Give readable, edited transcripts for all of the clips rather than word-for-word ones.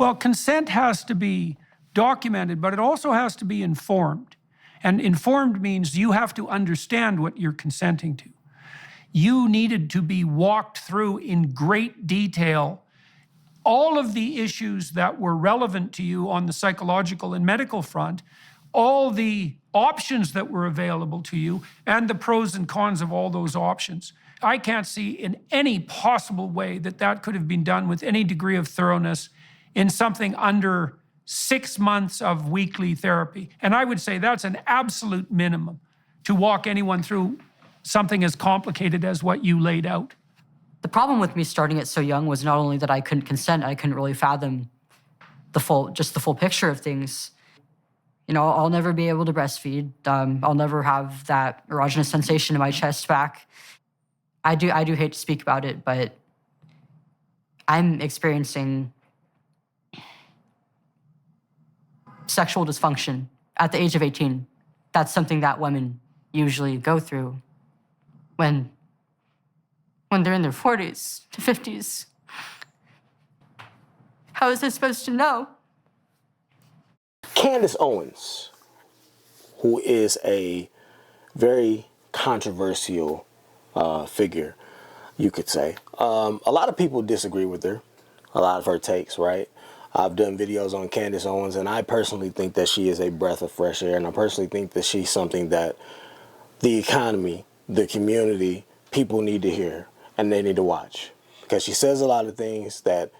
Well, consent has to be documented, but it also has to be informed. And informed means you have to understand what you're consenting to. You needed to be walked through in great detail all of the issues that were relevant to you on the psychological and medical front, all the options that were available to you, and the pros and cons of all those options. I can't see in any possible way that that could have been done with any degree of thoroughness in something under 6 months of weekly therapy. And I would say that's an absolute minimum to walk anyone through something as complicated as what you laid out. The problem with me starting it so young was not only that I couldn't consent, I couldn't really fathom the full picture of things. You know, I'll never be able to breastfeed. I'll never have that erogenous sensation in my chest back. I do hate to speak about it, but I'm experiencing sexual dysfunction at the age of 18. That's something that women usually go through when they're in their 40s to 50s. How is I supposed to know? Candace Owens, who is a very controversial figure, you could say. A lot of people disagree with her, a lot of her takes, right? I've done videos on Candace Owens, and I personally think that she is a breath of fresh air, and I personally think that she's something that the economy, the community, people need to hear, and they need to watch. Because she says a lot of things that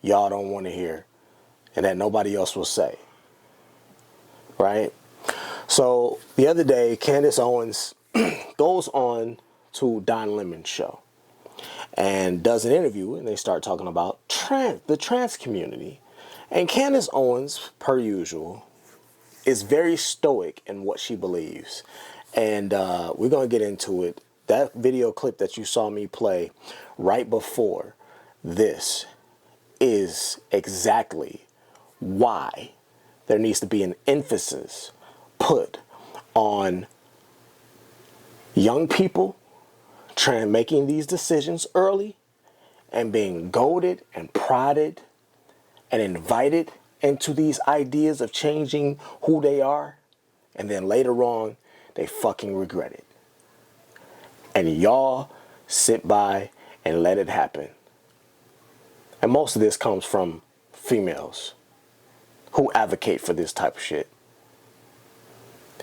y'all don't want to hear, and that nobody else will say, right? So the other day, Candace Owens goes on to Don Lemon's show and does an interview, and they start talking about the trans community. And Candace Owens, per usual, is very stoic in what she believes. And we're going to get into it. That video clip that you saw me play right before this is exactly why there needs to be an emphasis put on young people making these decisions early and being goaded and prodded and invited into these ideas of changing who they are, and then later on they fucking regret it. And y'all sit by and let it happen. And most of this comes from females who advocate for this type of shit.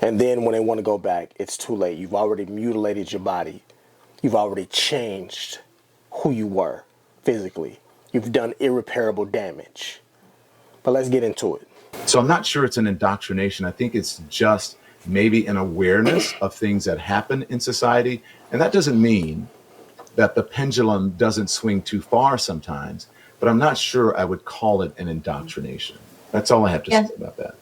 And then when they want to go back, it's too late. You've already mutilated your body. You've already changed who you were physically. You've done irreparable damage. But let's get into it. So I'm not sure it's an indoctrination. I think it's just maybe an awareness of things that happen in society. And that doesn't mean that the pendulum doesn't swing too far sometimes, but I'm not sure I would call it an indoctrination. That's all I have to say about that.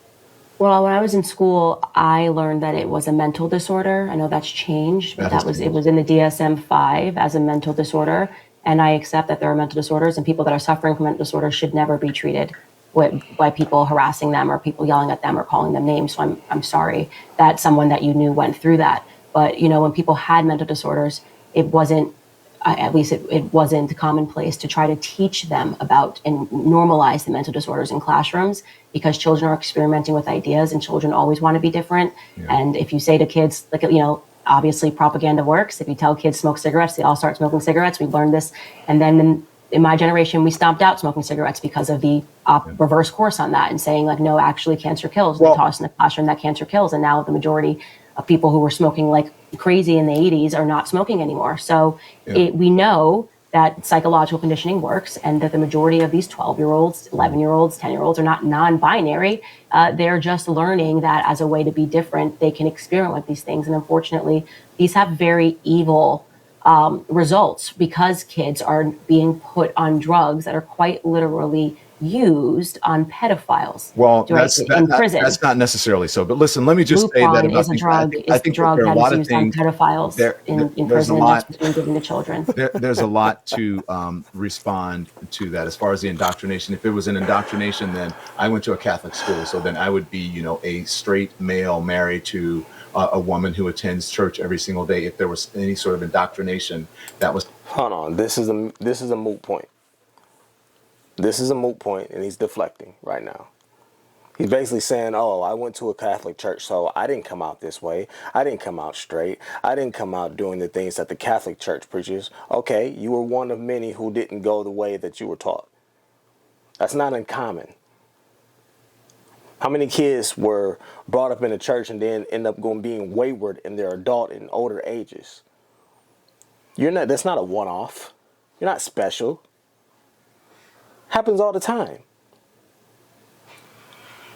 Well, when I was in school, I learned that it was a mental disorder. I know that's changed, but it was in the DSM-5 as a mental disorder. And I accept that there are mental disorders, and people that are suffering from mental disorders should never be treated by people harassing them or people yelling at them or calling them names. So I'm sorry that someone that you knew went through that. But, you know, when people had mental disorders, it wasn't, at least it wasn't commonplace to try to teach them about and normalize the mental disorders in classrooms, because children are experimenting with ideas and children always want to be different. Yeah. And if you say to kids, like, you know, obviously propaganda works. If you tell kids smoke cigarettes, they all start smoking cigarettes. We've learned this. And then in my generation, we stomped out smoking cigarettes because of the reverse course on that and saying, like, no, actually cancer kills. Well, they taught us in the classroom that cancer kills. And now the majority of people who were smoking like crazy in the 80s are not smoking anymore. So we know that psychological conditioning works, and that the majority of these 12-year-olds, 11-year-olds, 10-year-olds are not non-binary. They're just learning that as a way to be different, they can experiment with these things. And unfortunately, these have very evil results, because kids are being put on drugs that are quite literally used on pedophiles. Well, in prison. That's not necessarily so. But listen, let me just say that about is a drug. I think there are a lot of things on pedophiles in prison that's being given to children. There's a lot to respond to that as far as the indoctrination. If it was an indoctrination, then I went to a Catholic school, so then I would be, you know, a straight male married to a woman who attends church every single day. If there was any sort of indoctrination, that was. Hold on, this is a moot point. This is a moot point, and he's deflecting right now. He's basically saying, oh, I went to a Catholic church, so I didn't come out this way. I didn't come out straight. I didn't come out doing the things that the Catholic church preaches. Okay, you were one of many who didn't go the way that you were taught. That's not uncommon. How many kids were brought up in a church and then end up being wayward in their adult and older ages? That's not a one-off. You're not special. Happens all the time.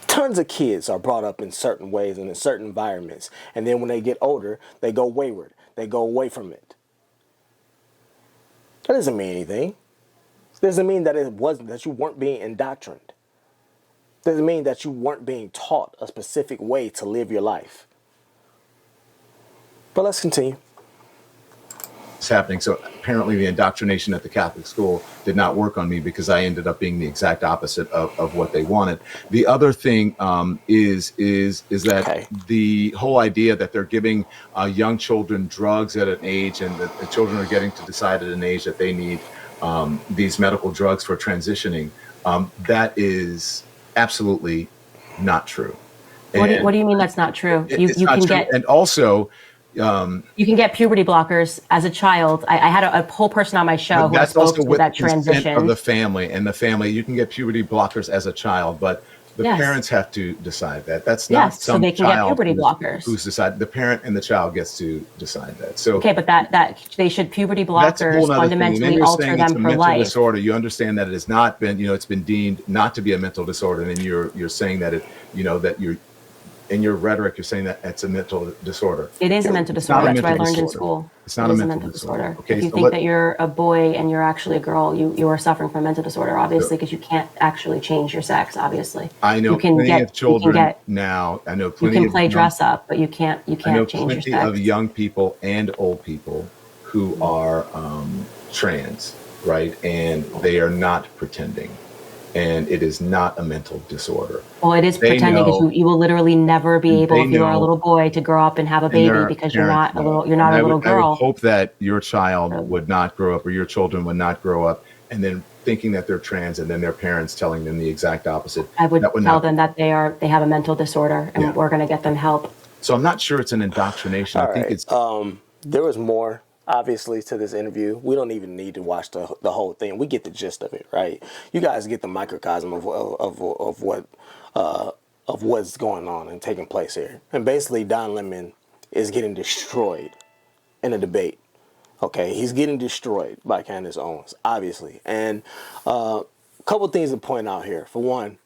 Tons of kids are brought up in certain ways and in certain environments. And then when they get older, they go wayward. They go away from it. That doesn't mean anything. It doesn't mean that that you weren't being indoctrined. It doesn't mean that you weren't being taught a specific way to live your life. But let's continue. It's happening. So apparently the indoctrination at the Catholic school did not work on me, because I ended up being the exact opposite of what they wanted. The other thing is that the whole idea that they're giving young children drugs at an age, and that the children are getting to decide at an age that they need these medical drugs for transitioning, that is absolutely not true. What do you mean that's not true? You can get, and also, you can get puberty blockers as a child. I had a whole person on my show who I spoke to that transition. Of the family, you can get puberty blockers as a child, but the parents have to decide that. That's not some so they can child get puberty blockers. Who's decided? The parent and the child gets to decide that. So okay, but that they should puberty that's a whole blockers nother fundamentally thing. alter them for mental life. Disorder. You understand that it has not been, it's been deemed not to be a mental disorder, and then you're saying that that you're, in your rhetoric, you're saying that it's a mental disorder. It is a mental disorder. That's what I learned in school. It's not a mental disorder. Okay, if you think that you're a boy and you're actually a girl, you are suffering from a mental disorder, obviously, because you can't actually change your sex, obviously. I know plenty of children now. I know plenty. You can play dress up, but you can't change your sex. I know plenty of young people and old people who are trans, right? And they are not pretending. And it is not a mental disorder. Well, it is pretending, because you will literally never be able, if you are a little boy, to grow up and have a baby, because you're not a little girl. I would hope that your child would not grow up, or your children would not grow up, and then thinking that they're trans, and then their parents telling them the exact opposite. I would tell them that they have a mental disorder, and we're going to get them help. So I'm not sure it's an indoctrination. I think it's there was more, obviously, to this interview. We don't even need to watch the whole thing. We get the gist of it, right? You guys get the microcosm of what's going on and taking place here. And basically, Don Lemon is getting destroyed in a debate. Okay, he's getting destroyed by Candace Owens, obviously. And a couple things to point out here. For one,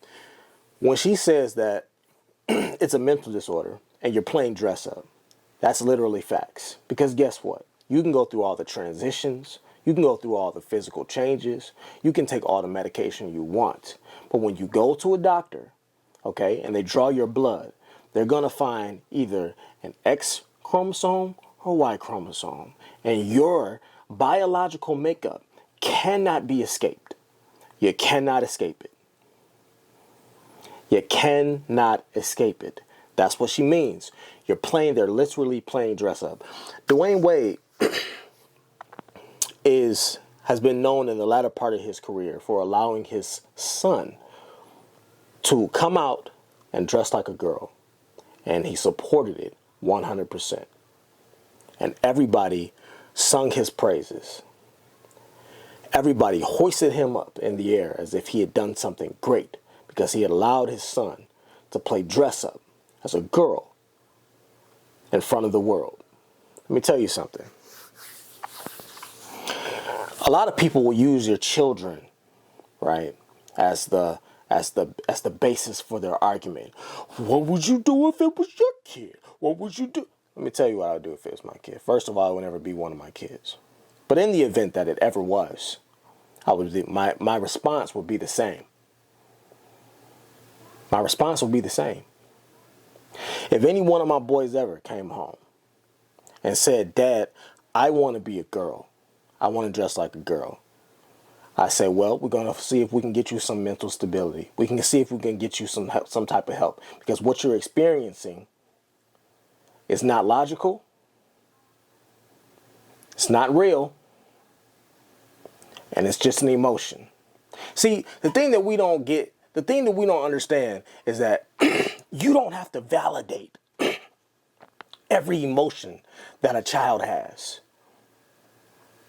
when she says that it's a mental disorder and you're playing dress up, that's literally facts. Because guess what? You can go through all the transitions. You can go through all the physical changes. You can take all the medication you want. But when you go to a doctor, okay, and they draw your blood, they're going to find either an X chromosome or Y chromosome. And your biological makeup cannot be escaped. You cannot escape it. You cannot escape it. That's what she means. They're literally playing dress up. Dwayne Wade has been known in the latter part of his career for allowing his son to come out and dress like a girl. And he supported it 100%. And everybody sung his praises. Everybody hoisted him up in the air as if he had done something great, because he had allowed his son to play dress up as a girl in front of the world. Let me tell you something. A lot of people will use your children, right, as the basis for their argument. What would you do if it was your kid? What would you do? Let me tell you what I would do if it was my kid. First of all, it would never be one of my kids. But in the event that it ever was, my response would be the same. My response would be the same. If any one of my boys ever came home and said, "Dad, I want to be a girl. I want to dress like a girl," I say, well, we're going to see if we can get you some mental stability. We can see if we can get you some help, some type of help. Because what you're experiencing is not logical. It's not real. And it's just an emotion. See, the thing that we don't get, the thing that we don't understand is that you don't have to validate every emotion that a child has.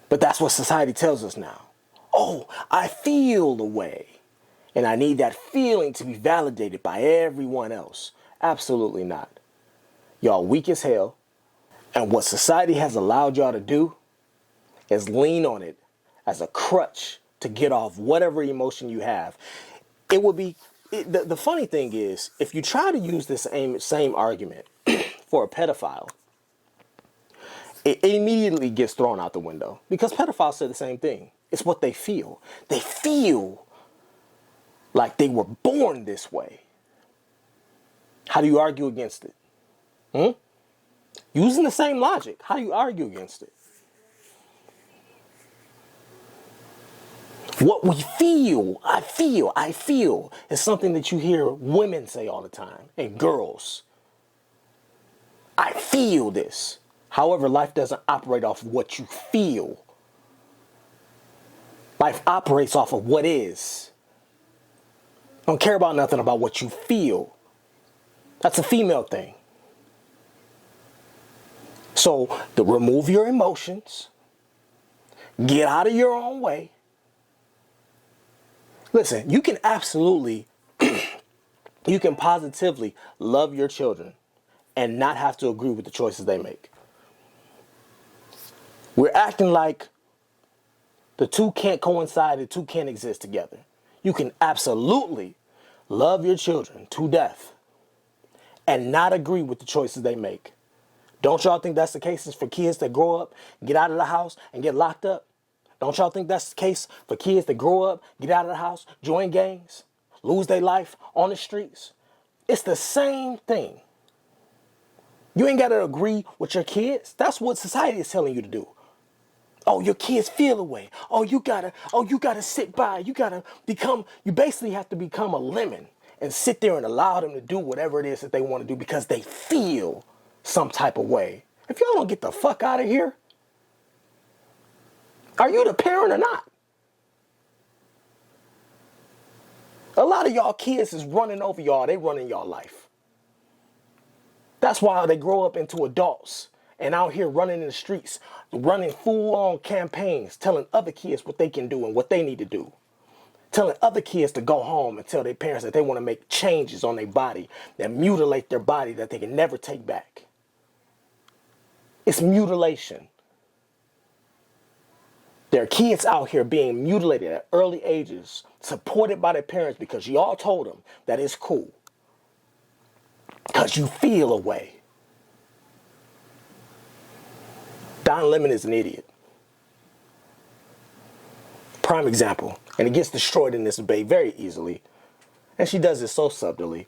But that's what society tells us now. Oh, I feel the way. And I need that feeling to be validated by everyone else. Absolutely not. Y'all weak as hell. And what society has allowed y'all to do is lean on it as a crutch to get off whatever emotion you have. It would be, the funny thing is, if you try to use this same argument for a pedophile, it immediately gets thrown out the window because pedophiles say the same thing. It's what they feel. They feel like they were born this way. How do you argue against it? Using the same logic, how do you argue against it? What we feel, I feel, is something that you hear women say all the time, and girls. I feel this. However, life doesn't operate off of what you feel. Life operates off of what is. Don't care about nothing about what you feel. That's a female thing. So, remove your emotions. Get out of your own way. Listen, you can absolutely, you can positively love your children and not have to agree with the choices they make. We're acting like the two can't coincide, the two can't exist together. You can absolutely love your children to death and not agree with the choices they make. Don't y'all think that's the case for kids that grow up, get out of the house, and get locked up? Don't y'all think that's the case for kids that grow up, get out of the house, join gangs, lose their life on the streets? It's the same thing. You ain't got to agree with your kids. That's what society is telling you to do. Oh, your kids feel away. You gotta sit by. You basically have to become a lemon and sit there and allow them to do whatever it is that they want to do because they feel some type of way. If y'all don't get the fuck out of here, are you the parent or not? A lot of y'all kids is running over y'all. They running y'all life. That's why they grow up into adults and out here running in the streets, running full-on campaigns, telling other kids what they can do and what they need to do. Telling other kids to go home and tell their parents that they want to make changes on their body, that mutilate their body that they can never take back. It's mutilation. There are kids out here being mutilated at early ages, supported by their parents because y'all told them that it's cool. Because you feel a way. Don Lemon is an idiot. Prime example. And it gets destroyed in this debate very easily. And she does it so subtly.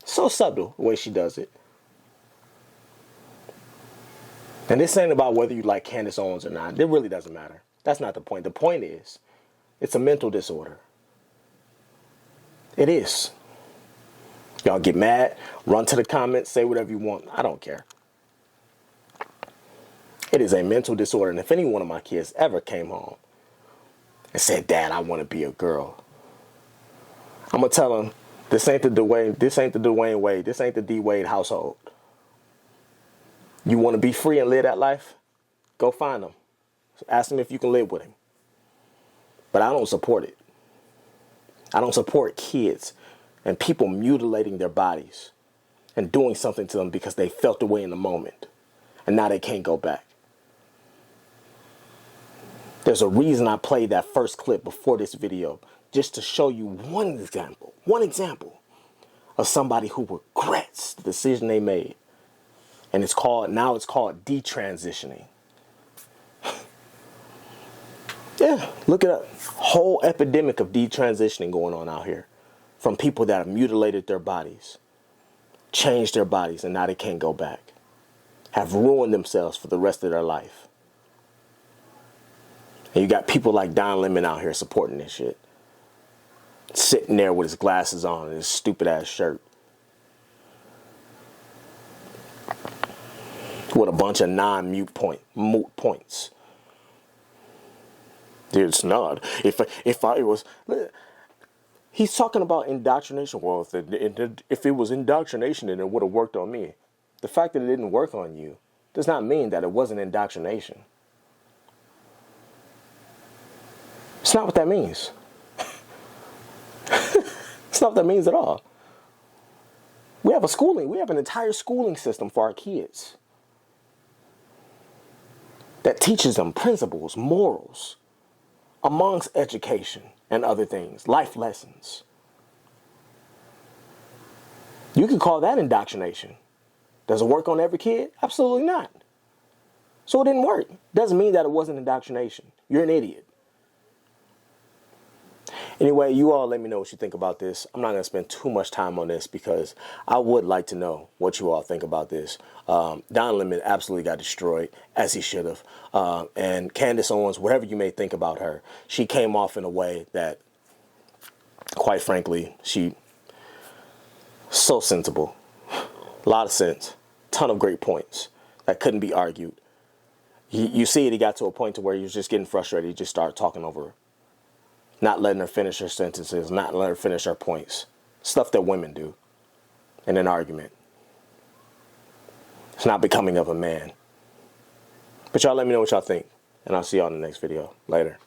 So subtle the way she does it. And this ain't about whether you like Candace Owens or not. It really doesn't matter. That's not the point. The point is, it's a mental disorder. It is. Y'all get mad, run to the comments, say whatever you want. I don't care. It is a mental disorder. And if any one of my kids ever came home and said, Dad, I want to be a girl, I'm going to tell them, this ain't the Dwayne Wade. This ain't the D Wade household. You want to be free and live that life? Go find him. Ask him if you can live with him. But I don't support it. I don't support kids and people mutilating their bodies and doing something to them because they felt the way in the moment. And now they can't go back. There's a reason I played that first clip before this video, just to show you one example of somebody who regrets the decision they made. And now it's called detransitioning. Yeah, look it up. Whole epidemic of detransitioning going on out here from people that have mutilated their bodies, changed their bodies, and now they can't go back. Have ruined themselves for the rest of their life. And you got people like Don Lemon out here supporting this shit. Sitting there with his glasses on and his stupid ass shirt. With a bunch of moot points. It's not. If I was, he's talking about indoctrination. Well, if it was indoctrination, then it would have worked on me. The fact that it didn't work on you does not mean that it wasn't indoctrination. It's not what that means. It's not what that means at all. We have an entire schooling system for our kids that teaches them principles, morals, amongst education and other things, life lessons. You could call that indoctrination. Does it work on every kid? Absolutely not. So it didn't work. Doesn't mean that it wasn't indoctrination. You're an idiot. Anyway, you all let me know what you think about this. I'm not going to spend too much time on this because I would like to know what you all think about this. Don Lemon absolutely got destroyed, as he should have. And Candace Owens, whatever you may think about her, she came off in a way that, quite frankly, so sensible. A lot of sense. Ton of great points that couldn't be argued. You see it, he got to a point to where he was just getting frustrated. He just started talking over her. Not letting her finish her sentences, not letting her finish her points. Stuff that women do in an argument. It's not becoming of a man. But y'all let me know what y'all think. And I'll see y'all in the next video. Later.